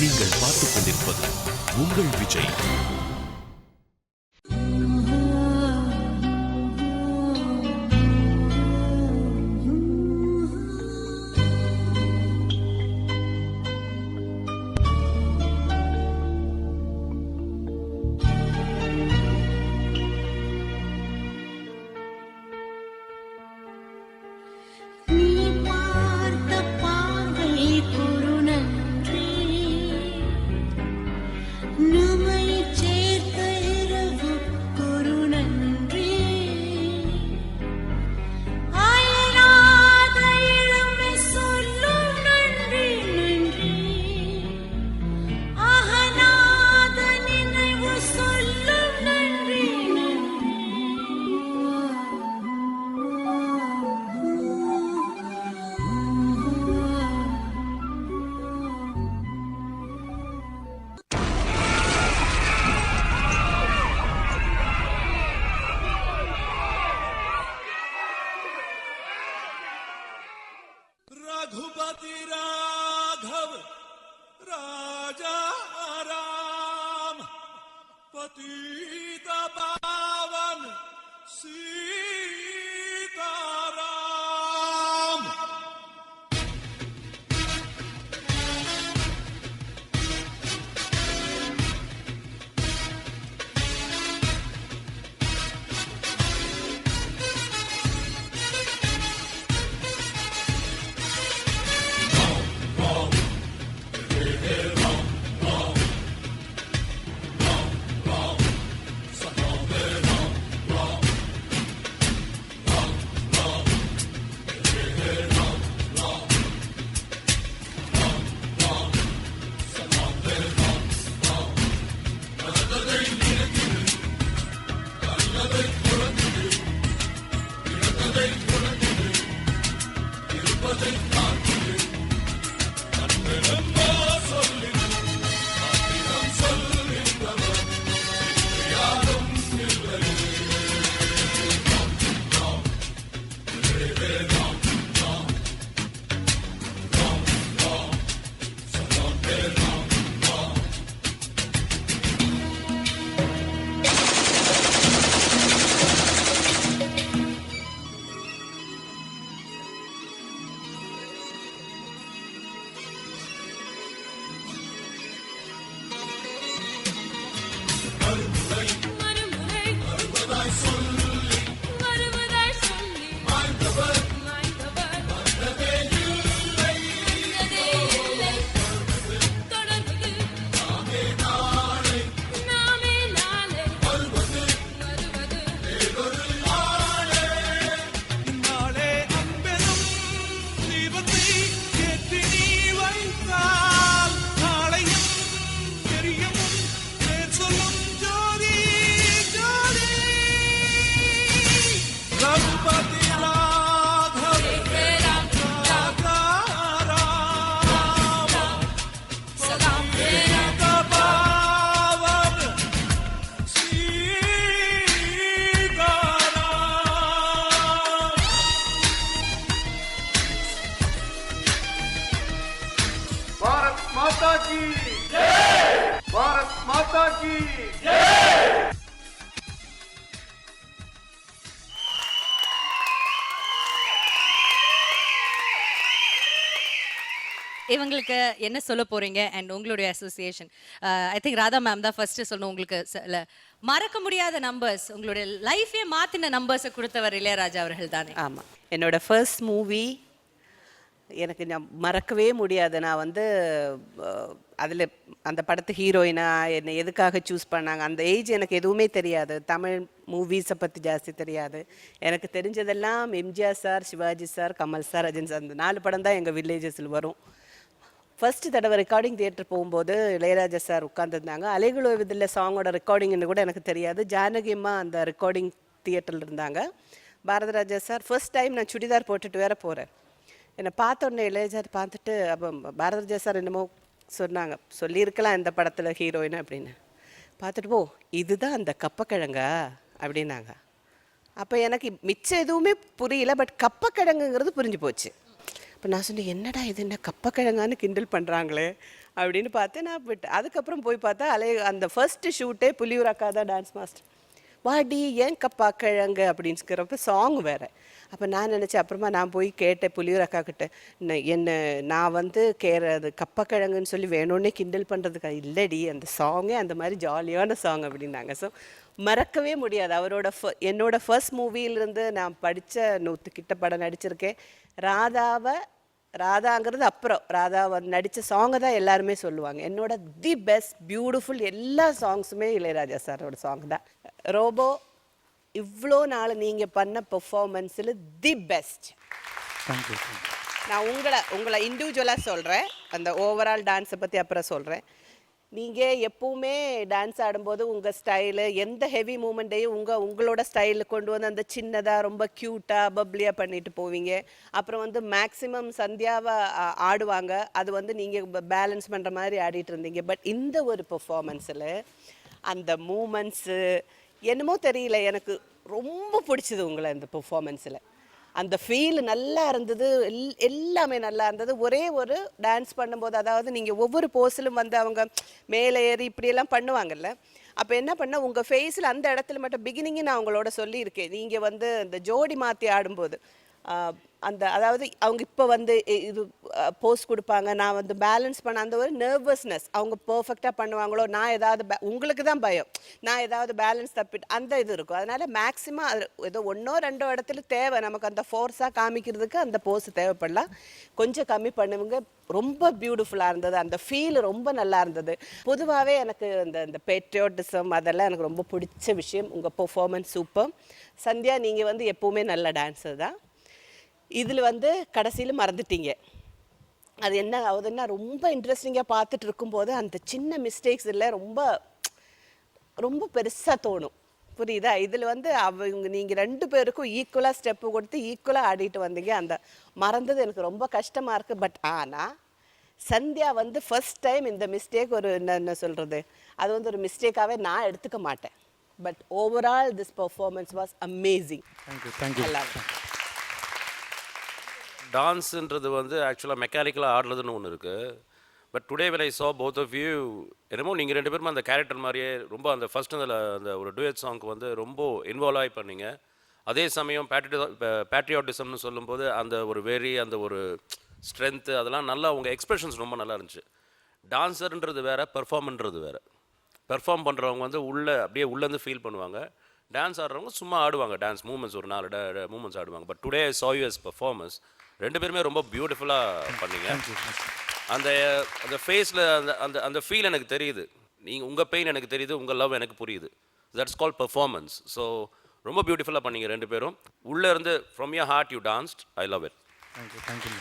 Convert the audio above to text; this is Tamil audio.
நீங்கள் பார்த்துக் கொண்டிருப்பது உங்கள் விஜய். रघुपति राघव राजा राम पतित पावन सीताराम. माता की जय, भारत माता की जय. இவங்களுக்கு என்ன சொல்ல போறீங்க அண்ட் உங்களுடைய association? I think Radha ma'am தான் ஃபர்ஸ்ட் சொல்லணும். உங்களுக்கு மறக்க முடியாத நம்பர்ஸ், உங்களுடைய லைஃபே மாத்தின நம்பர்ஸை கொடுத்தவர் இளையராஜா அவர்கள் தானே? ஆமாம், என்னோட ஃபர்ஸ்ட் மூவி எனக்கு மறக்கவே முடியாது. நான் வந்து அதில் அந்த படத்து ஹீரோயினாக என்னை எதுக்காக சூஸ் பண்ணாங்க, அந்த ஏஜ் எனக்கு எதுவுமே தெரியாது. தமிழ் மூவிஸை பற்றி ஜாஸ்தி தெரியாது. எனக்கு தெரிஞ்சதெல்லாம் MGR sir, Sivaji sir, Kamal sir, அஜன் சார், அந்த 4 படம் தான் எங்கள் வில்லேஜஸில் வரும். ஃபஸ்ட்டு தடவை ரெக்கார்டிங் தியேட்டர் போகும்போது இளையராஜா சார் உட்காந்துருந்தாங்க. அலைகுலோ விதில் சாங்கோட ரெக்கார்டிங்னு கூட எனக்கு தெரியாது. ஜானகி அம்மா அந்த ரெக்கார்டிங் தியேட்டரில் இருந்தாங்க. பாரதிராஜா சார் ஃபர்ஸ்ட் டைம் நான் சுடிதார் போட்டுட்டு வேற போகிறேன். என்னை பார்த்த உடனே இளையராஜா பார்த்துட்டு, அப்போ பாரதிராஜா சார் என்னமோ சொன்னாங்க, சொல்லியிருக்கலாம் இந்த படத்தில் ஹீரோயின் அப்படின்னு. பார்த்துட்டு, ஓ இதுதான் அந்த கப்பக்கிழங்கா அப்படின்னாங்க. அப்போ எனக்கு மிச்சம் எதுவுமே புரியல, பட் கப்பக்கிழங்குங்கிறது புரிஞ்சு போச்சு. இப்போ நான் சொன்னேன், என்னடா இது என்ன கப்பக்கிழங்கான்னு கிண்டல் பண்ணுறாங்களே அப்படின்னு பார்த்து நான் விட்டேன். அதுக்கப்புறம் போய் பார்த்தா அந்த ஃபர்ஸ்ட் ஷூட்டே புலியூர் அக்கா தான் டான்ஸ் மாஸ்டர். வாடி ஏன் கப்பா கிழங்கு அப்படின்னுக்கிறப்ப சாங் வேறு. அப்போ நான் நினச்சேன், அப்புறமா நான் போய் கேட்டேன் புலியூர் அக்கா கிட்ட, நான் வந்து அது கப்பக்கிழங்குன்னு சொல்லி வேணும்னே கிண்டல் பண்ணுறதுக்கா இல்லடி, அந்த சாங்கே அந்த மாதிரி ஜாலியான சாங் அப்படின்னாங்க. ஸோ மறக்கவே முடியாது. என்னோட ஃபர்ஸ்ட் மூவியிலிருந்து நான் படித்த 100 கிட்ட படம் நடிச்சிருக்கேன். ராதாங்கிறது அப்புறம் ராதா நடித்த சாங்கை தான் எல்லாருமே சொல்லுவாங்க. என்னோட தி பெஸ்ட் பியூட்டிஃபுல் எல்லா சாங்ஸுமே இளையராஜா சாரோட சாங் தான். ரோபோ இவ்வளோ நாள் நீங்கள் பண்ண பெர்ஃபார்மன்ஸில் தி பெஸ்ட். நான் உங்களை இண்டிவிஜுவலாக சொல்கிறேன், அந்த ஓவரால் டான்ஸை பற்றி அப்புறம் சொல்கிறேன். நீங்கள் எப்பவுமே டான்ஸ் ஆடும்போது உங்கள் ஸ்டைலு எந்த ஹெவி மூமெண்ட்டையும் உங்களோட ஸ்டைலில் கொண்டு வந்து அந்த சின்னதாக ரொம்ப க்யூட்டாக பப்ளியாக பண்ணிட்டு போவீங்க. அப்புறம் வந்து மேக்ஸிமம் சந்தியாவை ஆடுவாங்க, அது வந்து நீங்கள் பேலன்ஸ் பண்ணுற மாதிரி ஆடிட்டு இருந்தீங்க. பட் இந்த ஒரு பெர்ஃபார்மன்ஸில் அந்த மூமெண்ட்ஸு என்னமோ தெரியல, எனக்கு ரொம்ப பிடிச்சது உங்களை இந்த பெர்ஃபார்மன்ஸில். அந்த ஃபீல் நல்லா இருந்தது, எல்லாமே நல்லா இருந்தது. ஒரே ஒரு டான்ஸ் பண்ணும்போது, அதாவது நீங்கள் ஒவ்வொரு போஸிலும் வந்து அவங்க மேலே ஏறி இப்படியெல்லாம் பண்ணுவாங்கல்ல, அப்போ என்ன பண்ண உங்கள் ஃபேஸில் அந்த இடத்துல மட்டும் பிகினிங்கு நான் உங்களோட சொல்லியிருக்கேன். நீங்கள் வந்து இந்த ஜோடி மாற்றி ஆடும்போது அதாவது அவங்க இப்போ வந்து இது போஸ் கொடுப்பாங்க, நான் வந்து பேலன்ஸ் பண்ண அந்த ஒரு நர்வஸ்னஸ், அவங்க பர்ஃபெக்டாக பண்ணுவாங்களோ, நான் ஏதாவது உங்களுக்கு தான் பயம், நான் ஏதாவது பேலன்ஸ் தப்பிட்டு அந்த இது இருக்கும். அதனால் மேக்ஸிமம் அது ஏதோ 1-2 இடத்துல தேவை நமக்கு அந்த ஃபோர்ஸாக காமிக்கிறதுக்கு அந்த போஸ் தேவைப்படலாம். கொஞ்சம் கம்மி பண்ணுவங்க. ரொம்ப பியூட்டிஃபுல்லாக இருந்தது, அந்த ஃபீல் ரொம்ப நல்லா இருந்தது. பொதுவாகவே எனக்கு இந்த பேட்ரியாட்டிசம் அதெல்லாம் எனக்கு ரொம்ப பிடிச்ச விஷயம். உங்கள் பெர்ஃபார்மன்ஸ் சூப்பர். சந்தியா, நீங்கள் வந்து எப்போவுமே நல்ல டான்ஸர் தான். இதில் வந்து கடைசியில் மறந்துட்டீங்க. அது என்ன ஆகுதுன்னா, ரொம்ப இன்ட்ரெஸ்டிங்காக பார்த்துட்டு இருக்கும்போது அந்த சின்ன மிஸ்டேக்ஸ் இல்லை ரொம்ப ரொம்ப பெருசாக தோணும். புரியுதா? இதில் வந்து நீங்கள் 2 பேருக்கும் ஈக்குவலாக ஸ்டெப்பு கொடுத்து ஈக்குவலாக ஆடிட்டு வந்தீங்க. அந்த மறந்தது எனக்கு ரொம்ப கஷ்டமாக இருக்குது. பட் ஆனால் சந்தியா வந்து ஃபர்ஸ்ட் டைம் இந்த மிஸ்டேக் என்ன சொல்கிறது, அது வந்து ஒரு மிஸ்டேக்காகவே நான் எடுத்துக்க மாட்டேன். But overall this performance was amazing. Thank you. டான்ஸுன்றது வந்து ஆக்சுவலாக மெக்கானிக்கலாக ஆடுறதுன்னு ஒன்று இருக்குது. But today when I saw both of you, என்னமோ நீங்கள் 2 பேருமே அந்த கேரக்டர் மாதிரியே ரொம்ப அந்த ஃபர்ஸ்ட் அந்த ஒரு டூயட் சாங்க்கு வந்து ரொம்ப இன்வால்வ் ஆகி பண்ணீங்க. அதே சமயம் பேட்ரியாட்டிசம்னு சொல்லும்போது அந்த ஒரு வெறி, அந்த ஒரு ஸ்ட்ரென்த்து, அதெல்லாம் நல்லா உங்கள் எக்ஸ்பிரஷன்ஸ் ரொம்ப நல்லா இருந்துச்சு. டான்ஸர்ன்றது வேறு, பெர்ஃபார்ம்ன்றது வேறு. பெர்ஃபார்ம் பண்ணுறவங்க வந்து அப்படியே உள்ளேருந்து ஃபீல் பண்ணுவாங்க. டான்ஸ் ஆடுறவங்க சும்மா ஆடுவாங்க, டான்ஸ் மூமெண்ட்ஸ் ஒரு 4 மூமெண்ட்ஸ் ஆடுவாங்க. But today I saw you as performers. 2 பேருமே ரொம்ப பியூட்டிஃபுல்லாக பண்ணீங்க. அந்த ஃபேஸில் அந்த ஃபீல் எனக்கு தெரியுது. உங்கள் பெயின் எனக்கு தெரியுது, உங்கள் லவ் எனக்கு புரியுது. That's called performance. ஸோ ரொம்ப பியூட்டிஃபுல்லாக பண்ணீங்க 2 பேரும். உள்ளே இருந்து from your heart you danced. I love it. Thank you.